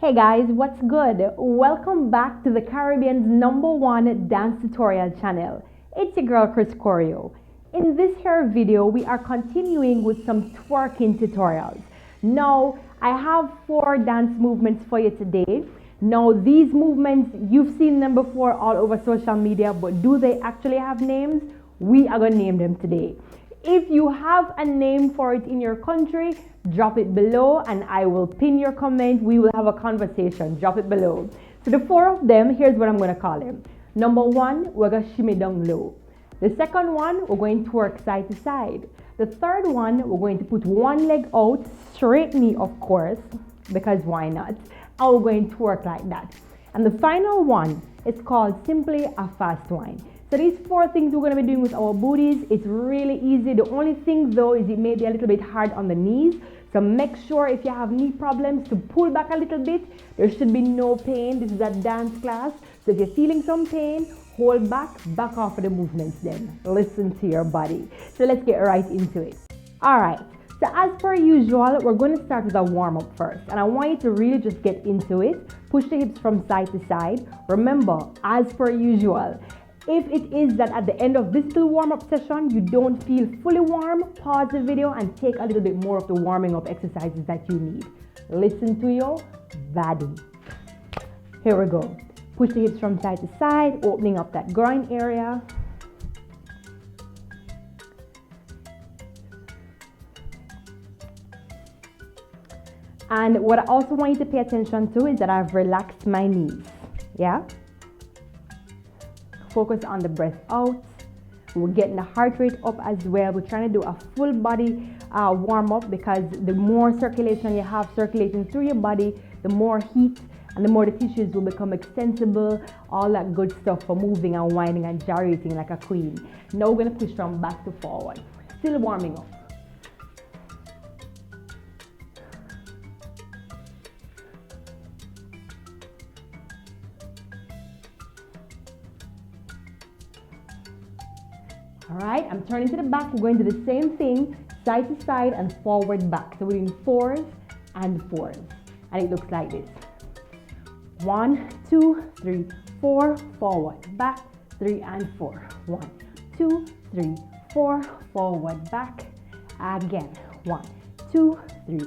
Hey guys, what's good? Welcome back to the Caribbean's #1 dance tutorial channel. It's your girl Choreo. In this here video, we are continuing with some twerking tutorials. Now, I have 4 dance movements for you today. Now, these movements, you've seen them before all over social media, but do they actually have names? We are going to name them today. If you have a name for it in your country, drop it below and I will pin your comment. We will have a conversation. Drop it below. So the 4 of them, here's what I'm going to call them. Number 1, we're going to shimmy down low. The second one, we're going to twerk side to side. The third one, we're going to put one leg out, straight knee of course, because why not? And we're going to twerk like that. And the final one is called simply a fast wine. So these 4 things we're going to be doing with our booties. It's really easy. The only thing though is it may be a little bit hard on the knees. So make sure if you have knee problems to pull back a little bit. There should be no pain. This is a dance class. So if you're feeling some pain, hold back off of the movements then. Listen to your body. So let's get right into it. All right. So as per usual, we're going to start with a warm-up first. And I want you to really just get into it. Push the hips from side to side. Remember, as per usual, if it is that at the end of this little warm-up session, you don't feel fully warm, pause the video and take a little bit more of the warming up exercises that you need. Listen to your body. Here we go. Push the hips from side to side, opening up that groin area. And what I also want you to pay attention to is that I've relaxed my knees. Yeah? Focus on the breath out. We're getting the heart rate up as well. We're trying to do a full body warm up because the more circulation you have circulating through your body, the more heat and the more the tissues will become extensible, all that good stuff for moving and winding and gyrating like a queen. Now we're going to push from back to forward. Still warming up. All right, I'm turning to the back. We're going to do the same thing, side to side and forward back. So we're doing 4s and 4s. And it looks like this. 1, 2, 3, 4, forward, back, 3 and 4. 1, 2, 3, 4, forward, back. Again. 1, 2, 3,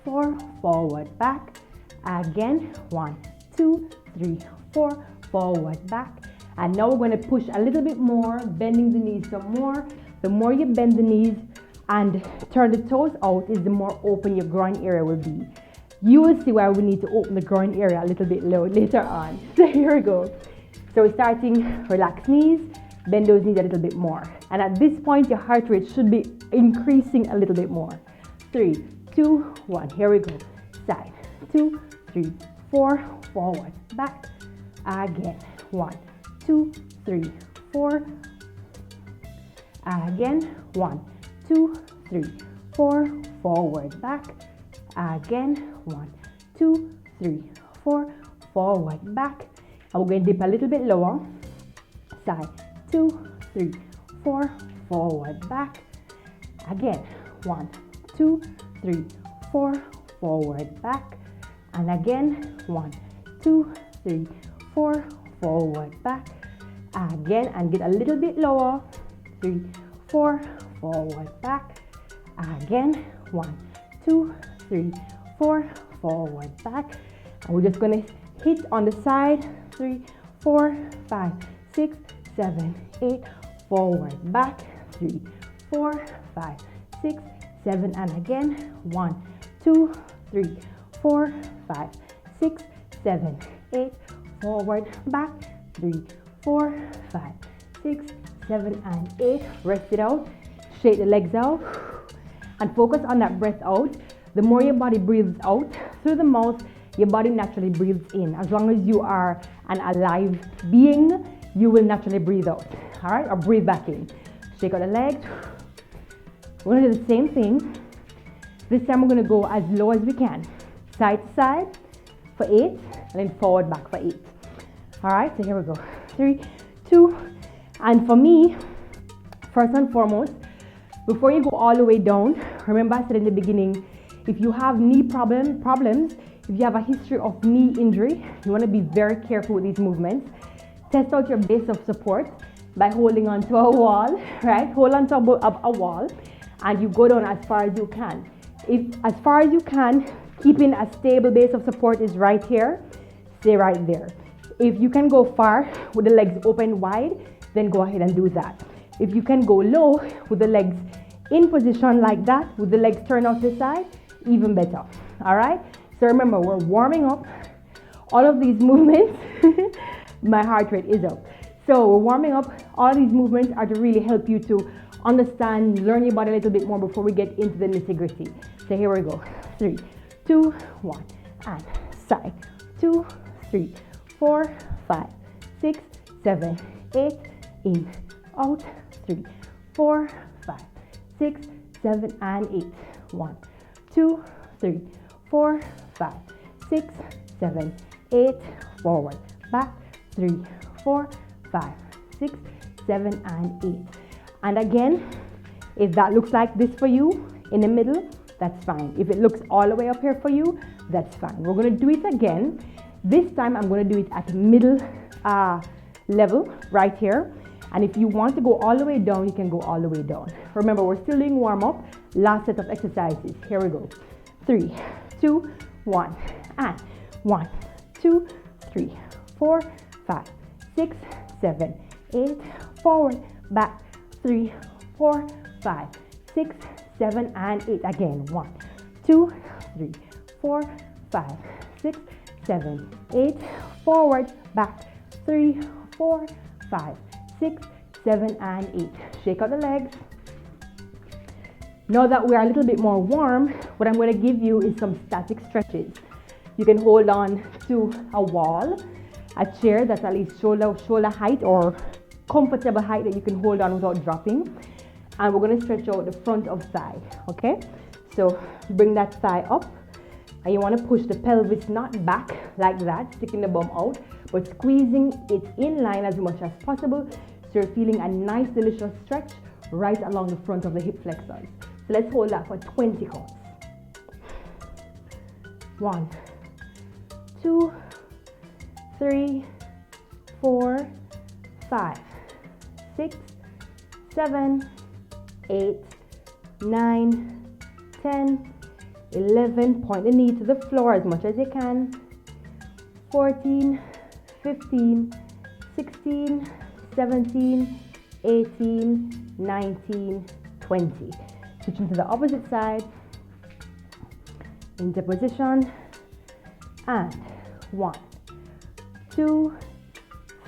4, forward, back. Again. 1, 2, 3, 4, forward, back. And now we're going to push a little bit more, bending the knees some more. The more you bend the knees and turn the toes out is the more open your groin area will be. You will see why we need to open the groin area a little bit low later on. So here we go. So we're starting, relax knees, bend those knees a little bit more. And at this point, your heart rate should be increasing a little bit more. 3, 2, 1, here we go. Side, 2, 3, 4, forward, back. Again, 1, 2, 3, 4. Again, 1, 2, 3, 4, forward, back. Again, 1, 2, 3, 4, forward, back. And we're going to dip a little bit lower. Side, 2, 3, 4, forward, back. Again, 1, 2, 3, 4, forward, back. And again, 1, 2, 3, 4, forward, back. Again, and get a little bit lower. 3, 4, forward, back. Again, 1, 2, 3, 4, forward, back. And we're just going to hit on the side. 3, 4, 5, 6, 7, 8, forward, back. 3, 4, 5, 6, 7, and again. 1, 2, 3, 4, 5, 6, 7, 8, forward, back. 3, 4, 5, 6, 7, and 8. Rest it out. Shake the legs out. And focus on that breath out. The more your body breathes out through the mouth, your body naturally breathes in. As long as you are an alive being, you will naturally breathe out. All right? Or breathe back in. Shake out the legs. We're going to do the same thing. This time we're going to go as low as we can. Side to side for 8, and then forward back for 8. All right, so here we go. 3, 2, and for me, first and foremost, before you go all the way down, remember I said in the beginning, if you have knee problems, If you have a history of knee injury, you want to be very careful with these movements. Test out your base of support by holding onto a wall, right? Hold on to a wall and you go down as far as you can. If as far as you can, keeping a stable base of support is right here, stay right there. If you can go far with the legs open wide, then go ahead and do that. If you can go low with the legs in position like that, with the legs turned out to the side, even better, all right? So remember, we're warming up. All of these movements, my heart rate is up. So we're warming up. All these movements are to really help you to understand, learn your body a little bit more before we get into the nitty-gritty. So here we go. 3, 2, 1, and side. 2, 3, 4, 5, 6, 7, 8, in, out, 3, 4, 5, 6, 7, and 8. 1, 2, 3, 4, 5, 6, 7, 8, forward, back, 3, 4, 5, 6, 7, and 8. And again, if that looks like this for you, in the middle, that's fine. If it looks all the way up here for you, that's fine. We're gonna do it again. This time I'm gonna do it at middle level, right here. And if you want to go all the way down, you can go all the way down. Remember, we're still doing warm up. Last set of exercises. Here we go. 3, 2, 1, and 1, 2, 3, 4, 5, 6, 7, 8, forward, back, 3, 4, 5, 6, 7, and 8. Again, 1, 2, 3, 4, 5, 6, 7, 8, forward, back, 3, 4, 5, 6, 7, and 8. Shake out the legs. Now that we are a little bit more warm, what I'm going to give you is some static stretches. You can hold on to a wall, a chair that's at least shoulder height or comfortable height that you can hold on without dropping. And we're going to stretch out the front of thigh, okay? So bring that thigh up, and you want to push the pelvis not back like that, sticking the bum out, but squeezing it in line as much as possible so you're feeling a nice, delicious stretch right along the front of the hip flexors. So let's hold that for 20 counts. 1, 2, 3, 4, 5, 6, 7, 8, 9, 10, 11. Point the knee to the floor as much as you can. 14, 15, 16, 17, 18, 19, 20. Switching to the opposite side. Into position. And 1, 2,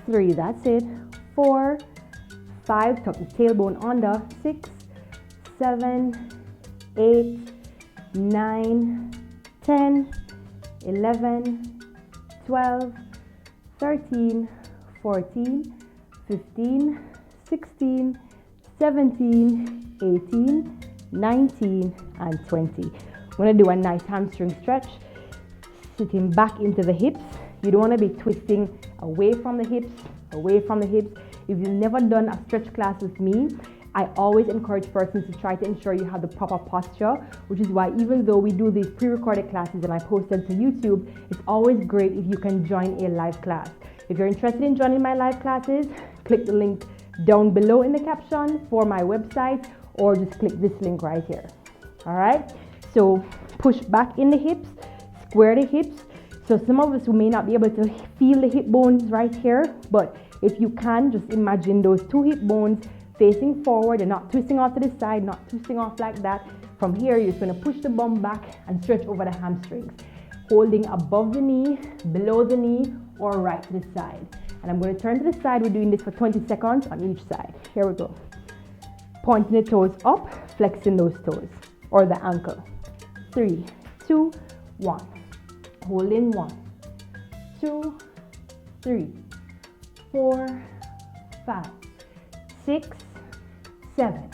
3. That's it. 4, 5. Tuck the tailbone under. 6, 7, 8, 9, 10, 11, 12, 13, 14, 15, 16, 17, 18, 19, and 20. We're going to do a nice hamstring stretch, sitting back into the hips. You don't want to be twisting away from the hips, away from the hips. If you've never done a stretch class with me, I always encourage persons to try to ensure you have the proper posture, which is why even though we do these pre-recorded classes and I post them to YouTube, it's always great if you can join a live class. If you're interested in joining my live classes, click the link down below in the caption for my website, or just click this link right here. All right, so push back in the hips, square the hips. So some of us who may not be able to feel the hip bones right here, but if you can, just imagine those two hip bones facing forward and not twisting off to the side, not twisting off like that. From here, you're just going to push the bum back and stretch over the hamstrings, holding above the knee, below the knee, or right to the side. And I'm going to turn to the side. We're doing this for 20 seconds on each side. Here we go. Pointing the toes up, flexing those toes, or the ankle. 3, 2, 1. Holding 1, 2, 3, 4, 5, 6, 7,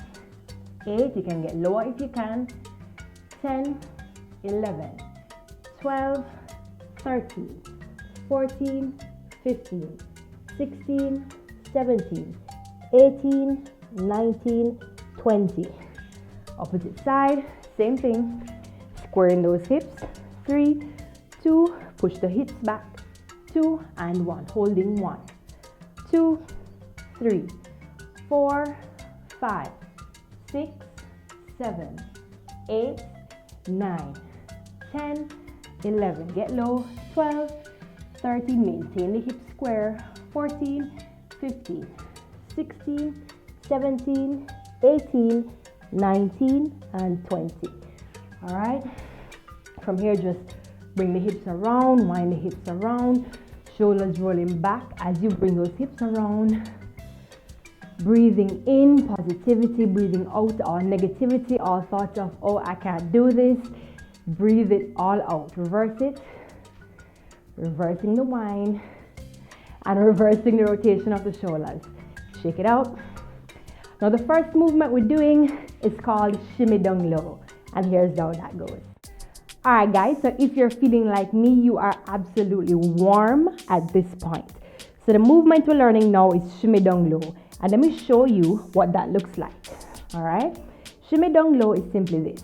8. You can get lower if you can. 10, 11, 12, 13, 14, 15, 16, 17, 18, 19, 20. Opposite side, same thing. Squaring those hips. 3, 2, push the hips back, 2 and 1, holding 1, 2, 3, 4, 5, 6, 7, 8, 9, 10, 11, get low, 12, 13, maintain the hip square, 14, 15, 16, 17, 18, 19, and 20. All right, from here, just bring the hips around, wind the hips around, shoulders rolling back as you bring those hips around. Breathing in positivity, breathing out all negativity, all thoughts of, oh, I can't do this. Breathe it all out. Reverse it. Reversing the wind and reversing the rotation of the shoulders. Shake it out. Now the first movement we're doing is called shimmy down low, and here's how that goes. All right, guys, so if you're feeling like me, you are absolutely warm at this point. So the movement we're learning now is shimmy down low, and let me show you what that looks like. All right, shimmy down low is simply this.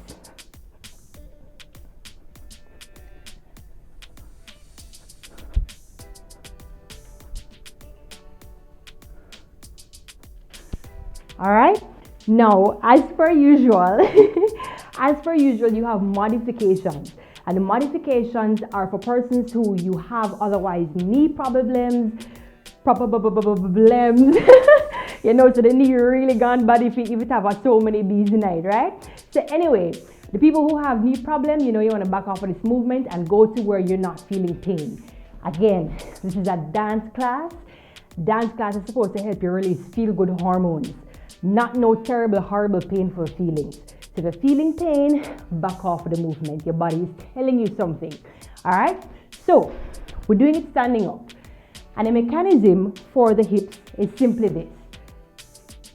All right, now as per usual, you have modifications, and the modifications are for persons who you have otherwise knee problems, you know, so the knee really gone bad if it have so many bees in it, right? So anyway, the people who have knee problem, you know, you want to back off of this movement and go to where you're not feeling pain. Again, this is a dance class. Dance class is supposed to help you release feel-good hormones, not no terrible, horrible, painful feelings. So if you're feeling pain, back off of the movement. Your body is telling you something. All right? So we're doing it standing up. And the mechanism for the hips is simply this.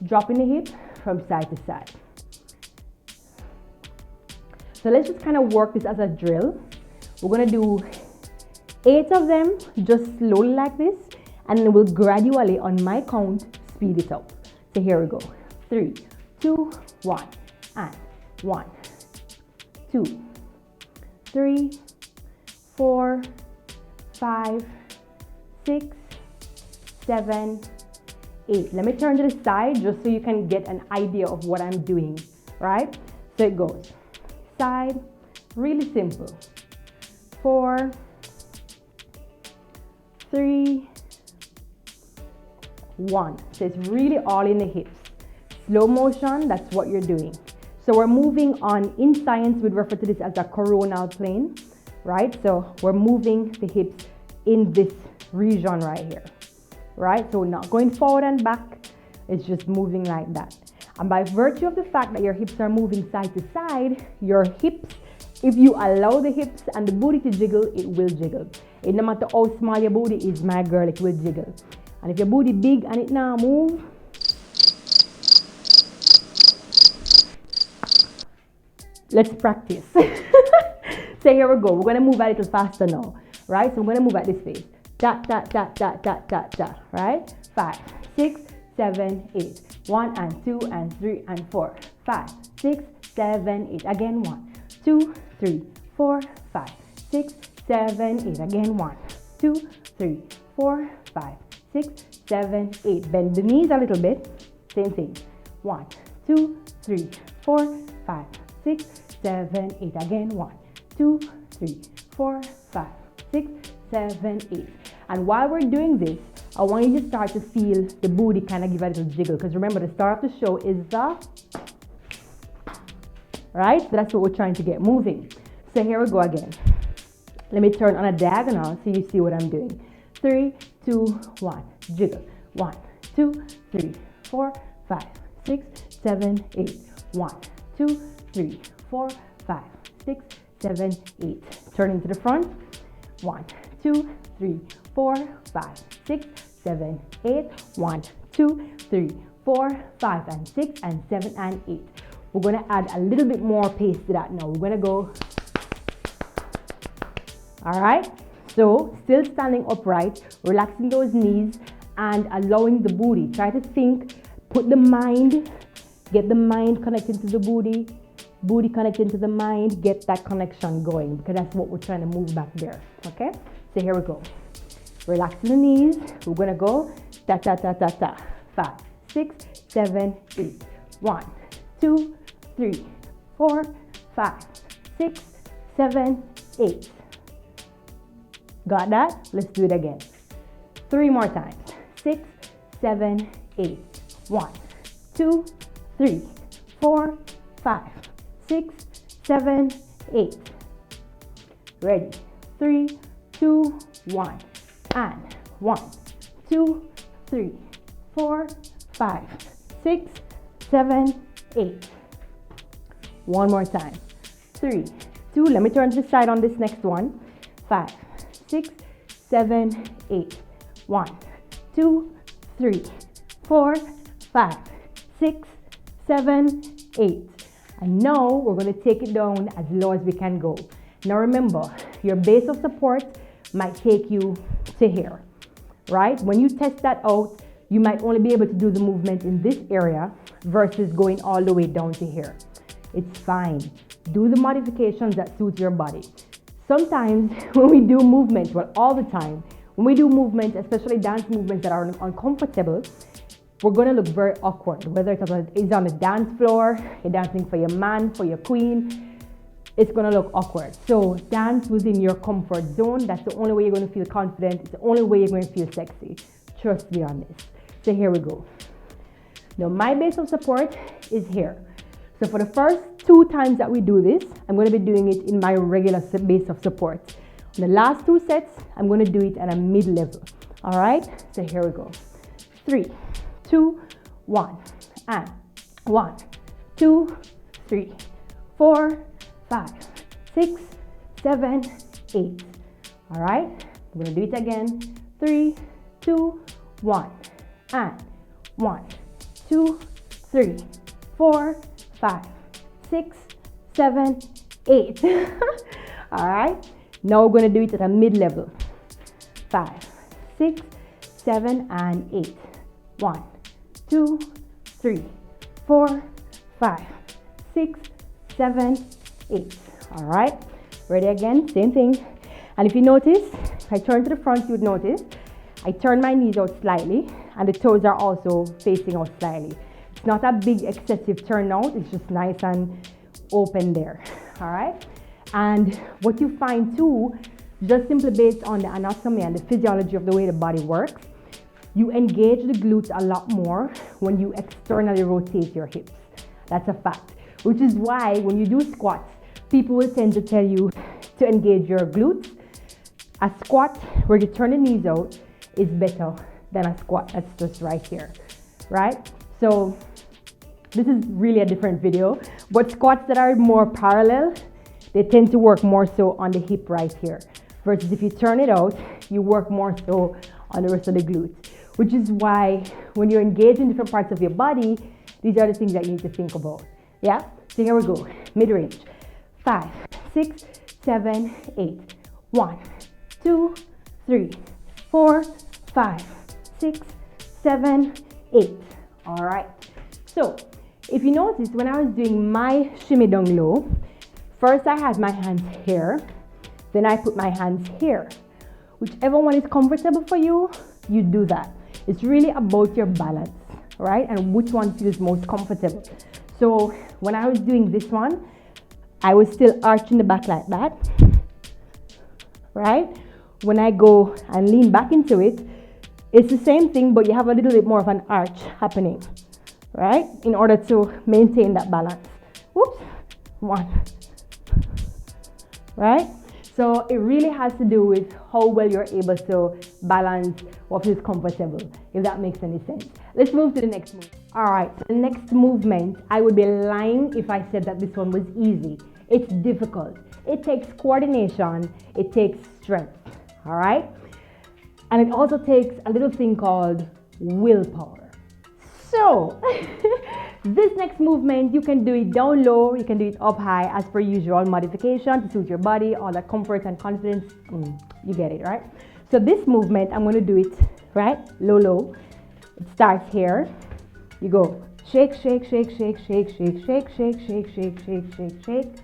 Dropping the hip from side to side. So let's just kind of work this as a drill. We're going to do 8 of them, just slowly like this. And then we'll gradually, on my count, speed it up. So here we go. 3, 2, 1. And 1, 2, 3, 4, 5, 6, 7, 8. Let me turn to the side just so you can get an idea of what I'm doing, right? So it goes side, really simple. 4, 3, 1. So it's really all in the hips. Slow motion, that's what you're doing. So we're moving on. In science, we'd refer to this as a coronal plane, right? So we're moving the hips in this region right here, right? So we're not going forward and back. It's just moving like that. And by virtue of the fact that your hips are moving side to side, your hips, if you allow the hips and the booty to jiggle, it will jiggle. It no matter how small your booty is, my girl, it will jiggle. And if your booty big and it now move, let's practice. So here we go. We're going to move a little faster now, right? So I'm going to move at this pace. Da, da, da, da, da, da, da, right? 5, 6, 7, 8. 1 and 2 and 3 and 4. 5, 6, 7, 8. Again, 1, 2, 3, 4, 5, 6, 7, 8. Again, 1, 2, 3, 4, 5, 6, 7, 8. Bend the knees a little bit. Same thing. 1, 2, 3, 4, 5, 6, 7, 8. Again, 1, 2, 3, 4, 5, 6, 7, 8. And while we're doing this, I want you to start to feel the booty kind of give a little jiggle. Because remember, the start of the show is the, right? So that's what we're trying to get moving. So here we go again. Let me turn on a diagonal so you see what I'm doing. 3, 2, 1. Jiggle. 1, 2, 3, 4, 5, 6, 7, 8. 1, 2, 3, 4, 5, 6, 7, 8. Turning to the front. 1, 2, 3, 4, 5, 6, 7, 8. 1, 2, 3, 4, 5, and 6, and 7, and 8. We're going to add a little bit more pace to that now. We're going to go. All right. So still standing upright, relaxing those knees and allowing the booty. Try to think, put the mind, get the mind connected to the booty. booty connecting to the mind, get that connection going, because that's what we're trying to move back there. Okay, so here we go. Relaxing the knees. We're gonna go ta ta ta ta ta. 5, 6, 7, 8. 1, 2, 3, 4, 5, 6, 7, 8. Got that? Let's do it again. 3 more times. 6, 7, 8. 1, 2, 3, 4, 5, 6, 7, 8. Ready? 3, 2, 1. And 1, 2, 3, 4, 5, 6, 7, 8. One more time. 3, 2. Let me turn to the side on this next one. 5, 6, 7, 8. 1, 2, 3, 4, 5, 6, 7, 8. And now we're going to take it down as low as we can go. Now remember, your base of support might take you to here, right? When you test that out, you might only be able to do the movement in this area versus going all the way down to here. It's fine. Do the modifications that suit your body. Sometimes when we do movements, well, all the time, when we do movements, especially dance movements that are uncomfortable, we're going to look very awkward, whether it's on the dance floor, you're dancing for your man, for your queen, it's going to look awkward. So dance within your comfort zone. That's the only way you're going to feel confident. It's the only way you're going to feel sexy. Trust me on this. So here we go. Now my base of support is here. So for the first 2 times that we do this, I'm going to be doing it in my regular base of support. On the last 2 sets, I'm going to do it at a mid-level. All right, so here we go. 3, 2, 1, and 1, 2, 3, 4, 5, 6, 7, 8. All right, I'm going to do it again. 3, 2, 1, and 1, 2, 3, 4, 5, 6, 7, 8. All right, now we're going to do it at a mid-level. 5, 6, 7, and 8. 1, 2, 3, 4, 5, 6, 7, 8. All right, ready again, same thing. And if you notice, if I turn to the front, you would notice I turn my knees out slightly and the toes are also facing out slightly. It's not a big excessive turn out, it's just nice and open there. All right, and what you find too, just simply based on the anatomy and the physiology of the way the body works, you engage the glutes a lot more when you externally rotate your hips. That's a fact, which is why when you do squats, people will tend to tell you to engage your glutes. A squat where you turn the knees out is better than a squat that's just right here, right? So this is really a different video, but squats that are more parallel, they tend to work more so on the hip right here, versus if you turn it out, you work more so on the rest of the glutes, which is why when you're engaged in different parts of your body, these are the things that you need to think about. Yeah, so here we go, mid-range. 5, 6, 7, 8. 1, 2, 3, 4, 5, 6, 7, 8. All right. So if you notice, when I was doing my shimmy down low, first I had my hands here, then I put my hands here. Whichever one is comfortable for you, you do that. It's really about your balance, right? And which one feels most comfortable. So when I was doing this one, I was still arching the back like that, right? When I go and lean back into it, it's the same thing, but you have a little bit more of an arch happening, right? In order to maintain that balance. Whoops, 1, right? So it really has to do with how well you're able to balance what feels comfortable, if that makes any sense. Let's move to the next move. All right, so the next movement, I would be lying if I said that this one was easy. It's difficult. It takes coordination, it takes strength, all right? And it also takes a little thing called willpower. So, this next movement, you can do it down low, you can do it up high, as per usual, modification to suit your body, all that comfort and confidence, you get it, right? So this movement, I'm gonna do it, right, low, low. It starts here, you go Shake, shake, shake, shake, shake, shake, shake, shake, shake, shake, shake, shake, shake.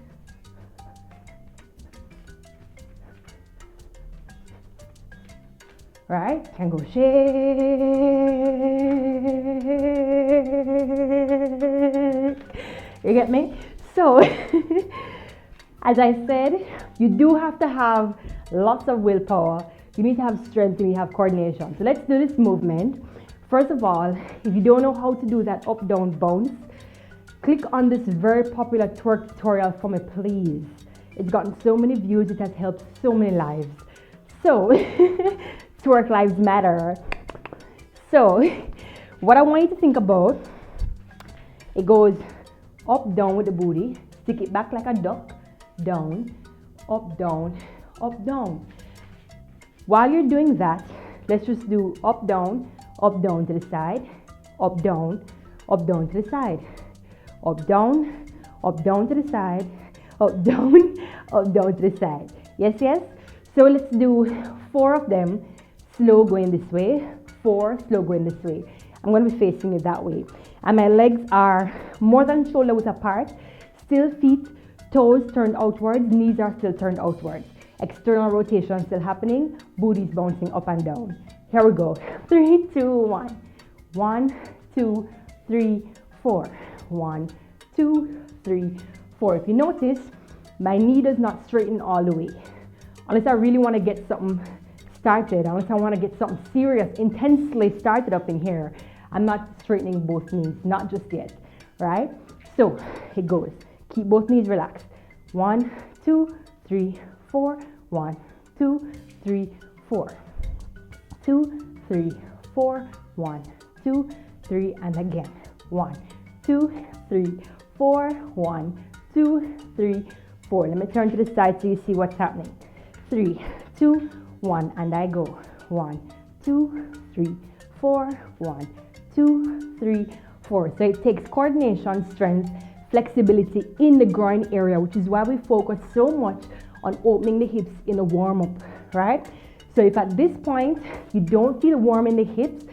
Right? Can go shake. You get me? So, as I said, you do have to have lots of willpower. You need to have strength and you have coordination. So let's do this movement. First of all, if you don't know how to do that up, down, bounce, click on this very popular twerk tutorial for me, please. It's gotten so many views, it has helped so many lives. So, twerk lives matter. So, what I want you to think about, it goes up, down with the booty, stick it back like a duck, down, up, down, up, down. While you're doing that, let's just do up, down to the side, up, down to the side, up, down to the side, up, down to the side. Yes, yes? So let's do 4 of them, slow going this way, 4, slow going this way. I'm going to be facing it that way. And my legs are more than shoulder width apart, still feet, toes turned outwards, knees are still turned outwards. External rotation still happening, booty's bouncing up and down. Here we go. 3, 2, 1. 1, 2, 3, 4. 1, 2, 3, 4. If you notice, my knee does not straighten all the way. Unless I really want to get something started, unless I want to get something serious, intensely started up in here, I'm not straightening both knees, not just yet, right? So it goes. Keep both knees relaxed. 1, 2, 3, 4. 1, 2, 3, 4. 2, 3, 4. 1, 2, 3, and again. 1, 2, 3, 4. 1, 2, 3, 4. Let me turn to the side so you see what's happening. 3, 2, 1, and I go. 1, 2, 3, 4. 1, 2, 3, 4. So it takes coordination, strength, flexibility in the groin area, which is why we focus so much on opening the hips in a warm-up, right? So if at this point you don't feel warm in the hips,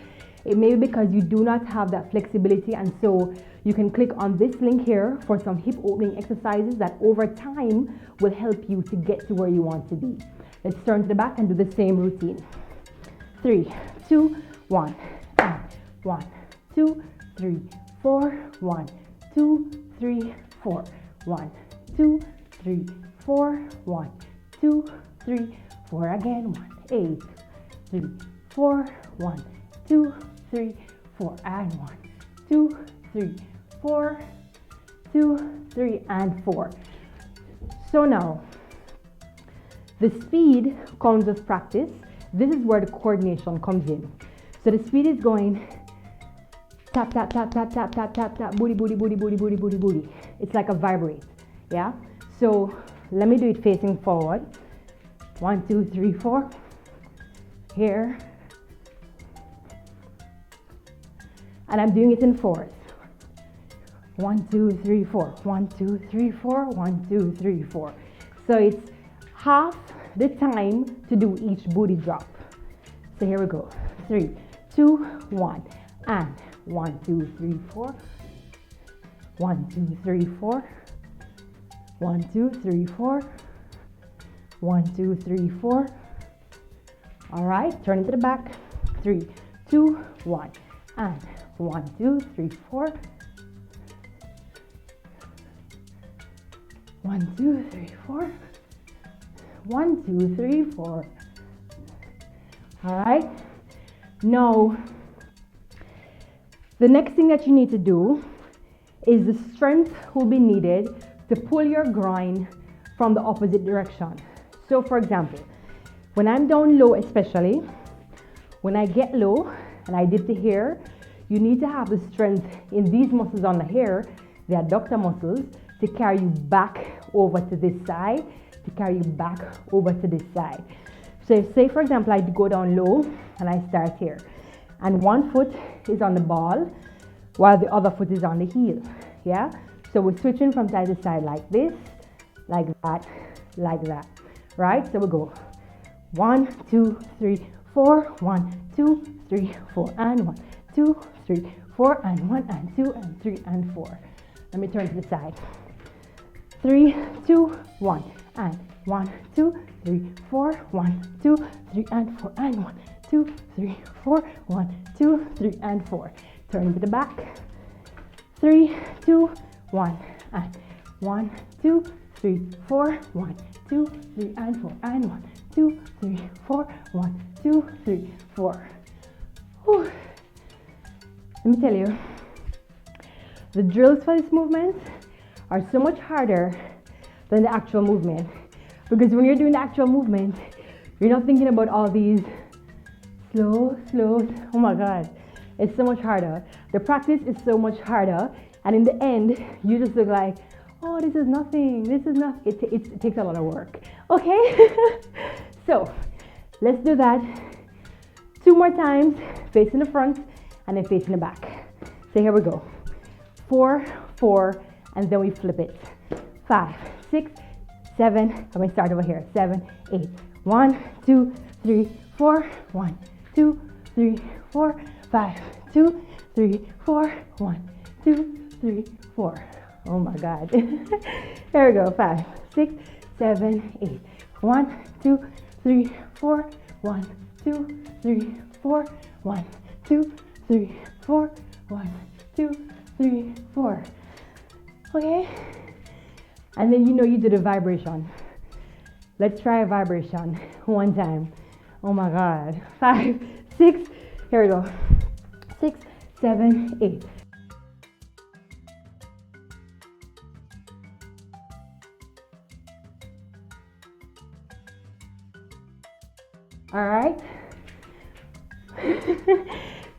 it may be because you do not have that flexibility, and so you can click on this link here for some hip opening exercises that over time will help you to get to where you want to be. Let's turn to the back and do the same routine. 3, 2, 1, and 1, 2, 3, 4. 1, 2, 3, 4. 1, 2, 3, 4. 1, 2, 3, 4. Again. 1, 8, 3, 4. 1, 2, 3, 4. And 1, 2, 3, 4. 2, 3, and 4. So now, the speed comes with practice. This is where the coordination comes in. So the speed is going tap, tap, tap, tap, tap, tap, tap, tap, booty, booty, booty, booty, booty, booty, booty. It's like a vibrate, yeah? So let me do it facing forward. 1, 2, 3, 4. Here. And I'm doing it in 4s. 1, 2, 3, 4. 1, 2, 3, 4. 1, 2, 3, 4. So it's half the time to do each booty drop. So here we go. 3, 2, 1, and 1, 2, 3, 4. 1, 2, 3, 4. 1, 2, 3, 4. 1, 2, 3, 4. All right, turn it to the back. 3, 2, 1, and 1, 2, 3, 4. 1, 2, 3, 4. 1, 2, 3, 4. All right. Now, the next thing that you need to do is the strength will be needed to pull your groin from the opposite direction. So for example, when I'm down low especially, when I get low and I dip the hair, you need to have the strength in these muscles on the hair, the adductor muscles, to carry you back over to this side, to carry you back over to this side. So say for example, I go down low and I start here, and one foot is on the ball while the other foot is on the heel, yeah? So we're switching from side to side like this, like that, right? So we go 1, 2, 3, 4, 1, 2, 3, 4, and 1, 2, 3, 4 and 1 and 2 and 3 and 4. Let me turn to the side. 3, 2, 1 and 1, 2, 3, 4, 1, 2, 3 and 4 and 1, 2, 3, 4, 1, 2, 3 and 4. Turn to the back. 3, 2, 1 and 1, 2, 3, 4, 1, 2, 3 and 4 and 1, 2, 3, 4, 1, 2, 3, 4. Whew. Let me tell you, the drills for this movement are so much harder than the actual movement, because when you're doing the actual movement, you're not thinking about all these slow. Oh my God, it's so much harder. The practice is so much harder, and in the end, you just look like, oh, this is nothing. It takes a lot of work. Okay, so let's do that 2 more times, facing the front and then facing the back. So here we go. 4, 4, and then we flip it. 5, 6, 7. I'm going to start over here. 7, 8. 1, 2, 3, 4. 1, 2, 3, 4. 5, 2, 3, 4. 1, 2, 3, 4. Oh my God. Here we go. 5, 6, 7, 8. 1, 2, 3, 4. 1, 2, 3, 4. 1, 2, 3, 4. 1, 2, 3, 4. Okay? And then you do the vibration. Let's try a vibration one time. Oh my God. 5, 6. Here we go. 6, 7, 8. All right.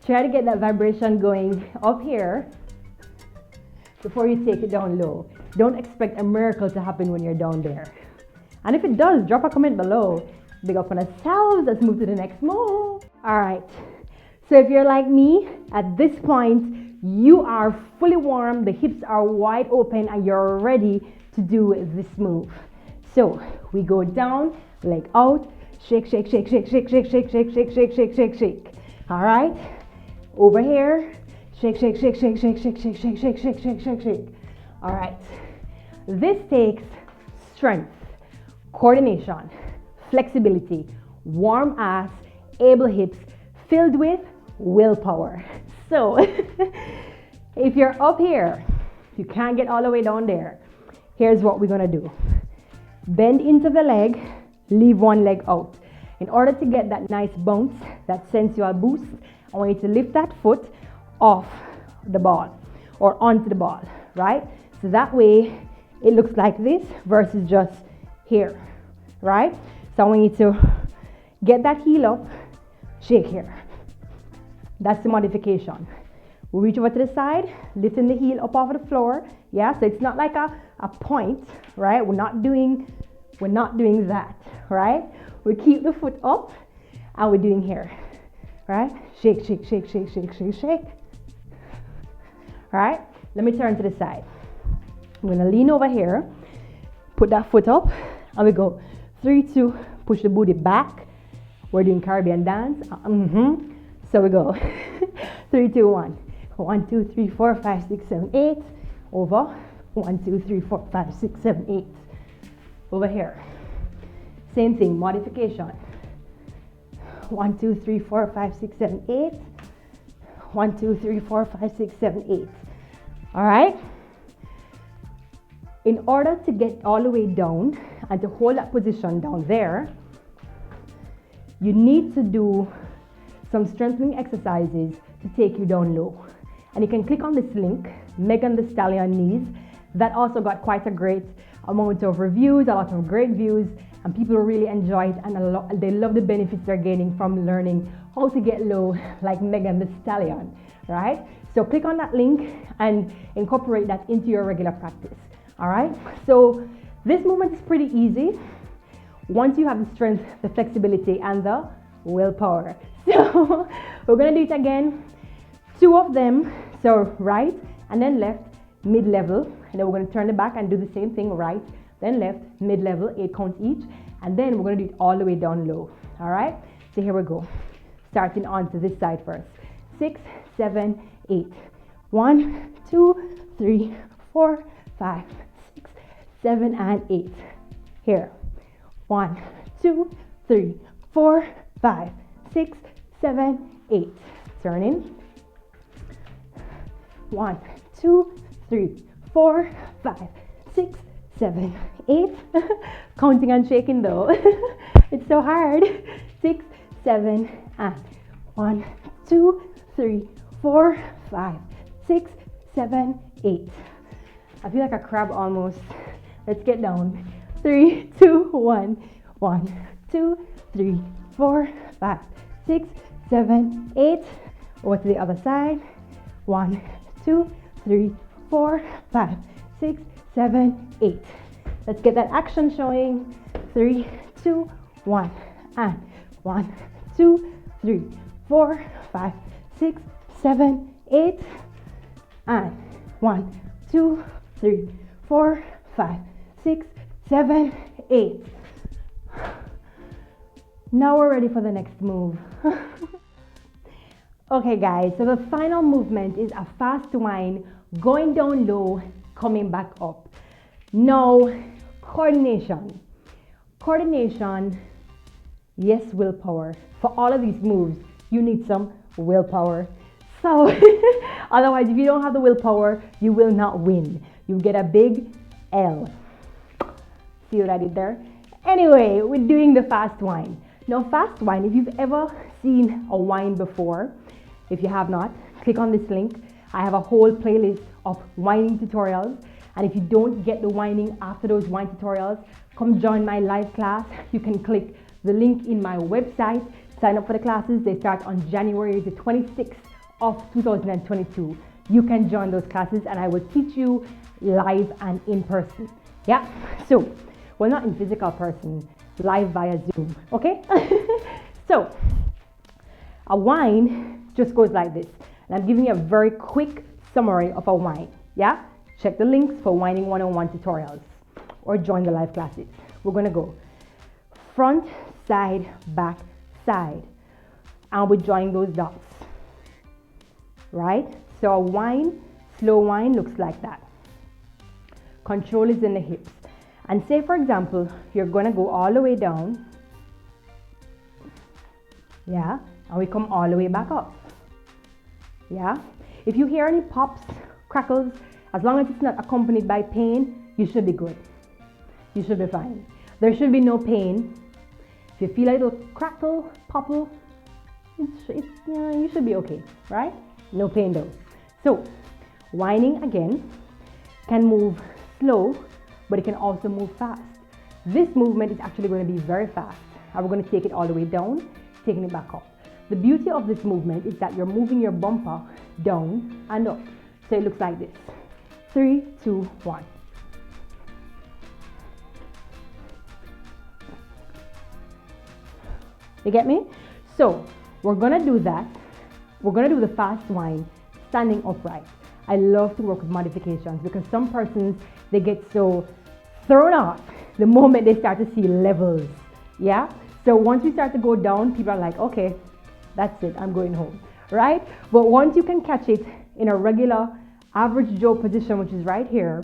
Try to get that vibration going up here before you take it down low. Don't expect a miracle to happen when you're down there. And if it does, drop a comment below. Big up on ourselves. Let's move to the next move. All right. So if you're like me, at this point, you are fully warm, the hips are wide open, and you're ready to do this move. So we go down, leg out, shake, shake, shake, shake, shake, shake, shake, shake, shake, shake, shake, shake, shake. All right. Over here, shake, shake, shake, shake, shake, shake, shake, shake, shake, shake, shake, shake, shake. All right. This takes strength, coordination, flexibility, warm ass, able hips, filled with willpower. So if you're up here, you can't get all the way down there. Here's what we're gonna do. Bend into the leg, leave one leg out. In order to get that nice bounce, that sensual boost, I want you to lift that foot off the ball or onto the ball, right? So that way it looks like this versus just here, right? So I want you to get that heel up, shake here. That's the modification. We reach over to the side, lifting the heel up off of the floor. Yeah, so it's not like a point, right? We're not doing that, right? We keep the foot up and we're doing here, right? Shake, shake, shake, shake, shake, shake, shake. All right, let me turn to the side. I'm gonna lean over here, put that foot up, and we go 3, 2, push the booty back. We're doing Caribbean dance. So we go 3, 2, 1. 1, 2, 3, 4, 5, 6, 7, 8. Over. 1, 2, 3, 4, 5, 6, 7, 8. Over here. Same thing, modification. 1, 2, 3, 4, 5, 6, 7, 8. 1, 2, 3, 4, 5, 6, 7, 8. All right? In order to get all the way down and to hold that position down there, you need to do some strengthening exercises to take you down low. And you can click on this link, Megan Thee Stallion Knees. That also got quite a great amount of reviews, a lot of great views, and people really enjoy it, and they love the benefits they're gaining from learning how to get low like Megan Thee Stallion, right? So click on that link and incorporate that into your regular practice, all right? So this movement is pretty easy once you have the strength, the flexibility, and the willpower. So we're gonna do it again, 2 of them, so right and then left, mid-level, and then we're gonna turn it back and do the same thing, right, then left, mid-level, 8 counts each, and then we're gonna do it all the way down low, all right? So here we go, starting onto this side first, 6, 7, 8, 1, 2, 3, 4, 5, 6, 7, and 8. Here. 1, 2, 3, 4, 5, 6, 7, 8. Turning. 1, 2, 3, 4, 5, 6, 7, 8. Counting and shaking though. It's so hard. 6, 7, and 1, 2, 3, 4, 5, 6, 7, 8. I feel like a crab almost. Let's get down. 3, 2, 1. 1, 2, 3, 4, 5, 6, 7, 8. Over to the other side. 1, 2, 3, 4, 5, 6, 7, 8. Let's get that action showing. 3, 2, 1. And 1, 2, 3, 4, 5, 6, 7, 8. And 1, 2, 3, 4, 5, 6, 7, 8. Now we're ready for the next move. Okay guys, so the final movement is a fast whine, going down low, coming back up. Now, coordination. Coordination, yes, willpower. For all of these moves, you need some willpower. So, otherwise, if you don't have the willpower, you will not win. You get a big L. See what I did there? Anyway, we're doing the fast whine. Now, fast whine, if you've ever seen a whine before, if you have not, click on this link. I have a whole playlist of whining tutorials. And if you don't get the whining after those whine tutorials, come join my live class. You can click the link in my website. Sign up for the classes. They start on January the 26th of 2022. You can join those classes and I will teach you live and in person. Yeah, so, well, not in physical person, live via Zoom, okay? So, a whine just goes like this. And I'm giving you a very quick summary of a whine, yeah? Check the links for whining 101 tutorials or join the live classes. We're gonna go front, side, back, side. And we're joining those dots, right? So a whine, slow whine looks like that. Control is in the hips. And say, for example, you're gonna go all the way down, yeah? And we come all the way back up. Yeah? If you hear any pops, crackles, as long as it's not accompanied by pain, you should be good. You should be fine. There should be no pain. If you feel a little crackle, popple, you should be okay, right? No pain though. So, whining again can move slow, but it can also move fast. This movement is actually going to be very fast. And we're going to take it all the way down, taking it back up. The beauty of this movement is that you're moving your bumper down and up. So it looks like this. 3, 2, 1. You get me? So we're gonna do that. We're gonna do the fast whine standing upright. I love to work with modifications because some persons, they get so thrown off the moment they start to see levels. Yeah? So once we start to go down, people are like, okay, that's it, I'm going home, right? But once you can catch it in a regular average Joe position, which is right here,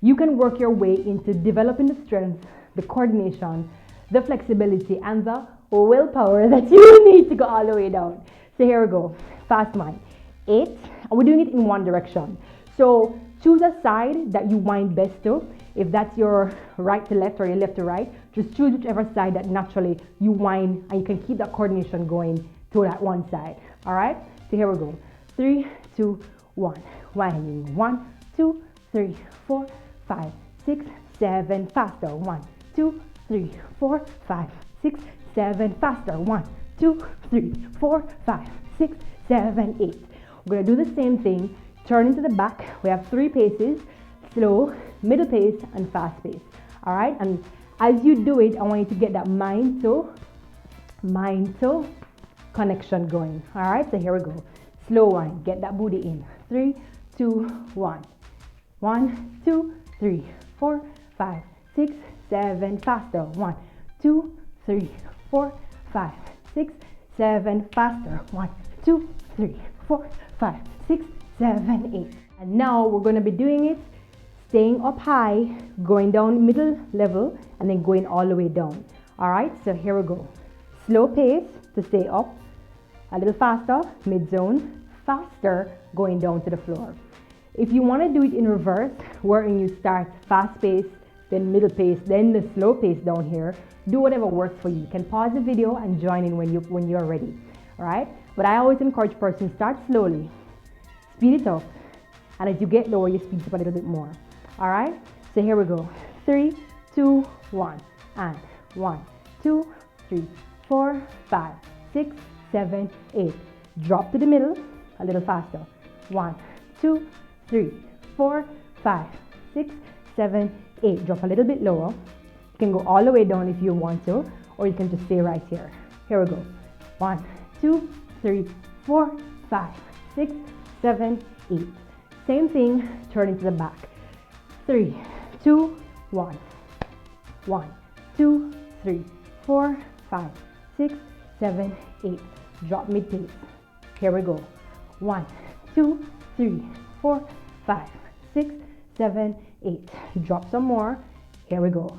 you can work your way into developing the strength, the coordination, the flexibility, and the willpower that you need to go all the way down. So here we go, fast whine. 8, and we're doing it in one direction. So choose a side that you whine best to. If that's your right to left or your left to right, just choose whichever side that naturally you whine and you can keep that coordination going to that one side. All right, so here we go. 3, 2, 1. Whining. 1, 2, 3, 4, 5, 6, 7. Faster. 1, 2, 3, 4, 5, 6, 7. Faster. 1, 2, 3, 4, 5, 6, 7, 8. We're going to do the same thing. Turn into the back. We have 3 paces. Slow, middle pace, and fast pace. All right, and as you do it, I want you to get that mind to connection going. All right, so here we go. Slow whine. Get that booty in. 3, 2, 1. 1, 2, 3, 4, 5, 6, 7. Faster. 1, 2, 3, 4, 5, 6, 7. Faster. 1, 2, 3, 4, 5, 6, 7, 8. And now we're going to be doing it staying up high, going down middle level, and then going all the way down. All right, so here we go. Slow pace to stay up, a little faster, mid zone, faster, going down to the floor. If you want to do it in reverse, wherein you start fast pace, then middle pace, then the slow pace down here, do whatever works for you. You can pause the video and join in when you're ready. All right, but I always encourage persons start slowly, speed it up, and as you get lower, you speed it up a little bit more. All right, so here we go. 3, 2, 1, and 1, 2, 3, 4, 5, 6, 7, 8. Drop to the middle, a little faster. 1, 2, 3, 4, 5, 6, 7, 8. Drop a little bit lower. You can go all the way down if you want to, or you can just stay right here. Here we go. 1, 2, 3, 4, 5, 6, 7, 8. Same thing, turn into the back. 3, 2, 1. 1, 2, 3, 4, 5, 6, 7, 8. Drop mid pace. Here we go. 1, 2, 3, 4, 5, 6, 7, 8. Drop some more. Here we go.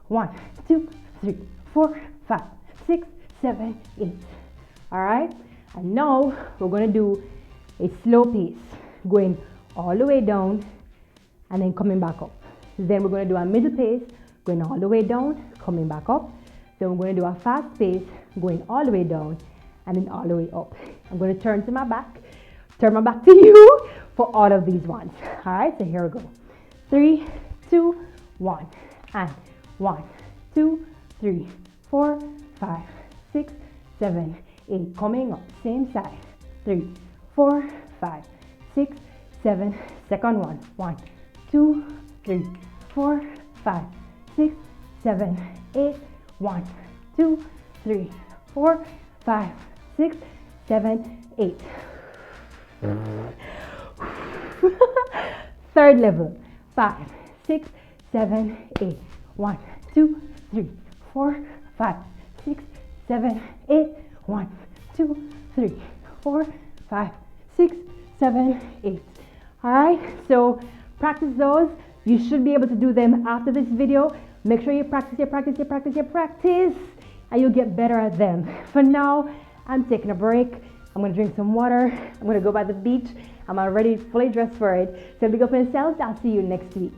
1, 2, 3, 4, 5, 6, 7, 8. All right. And now we're going to do a slow pace, going all the way down and then coming back up. Then we're going to do a middle pace, going all the way down, coming back up. Then we're going to do a fast pace, going all the way down and then all the way up. I'm going to turn my back to you for all of these ones. All right, so here we go. 3, 2, 1, and 1, 2, 3, 4, 5, 6, 7, 8. Coming up, same side. 3, 4, 5, 6, 7. Second one. 1, 2, 3, 4, 5, 6, 7, 8. 1, 2, 3, 4, 5, 6, 7, 8. Third level. 5, 6, 7, 8. 1, 2, 3, 4, 5, 6, 7, 8. 1, 2, 3, 4, 5, 6, 7, 8. All right, so practice those. You should be able to do them after this video. Make sure you practice, and you'll get better at them. For now, I'm taking a break. I'm gonna drink some water. I'm gonna go by the beach. I'm already fully dressed for it. So big up yourselves. I'll see you next week.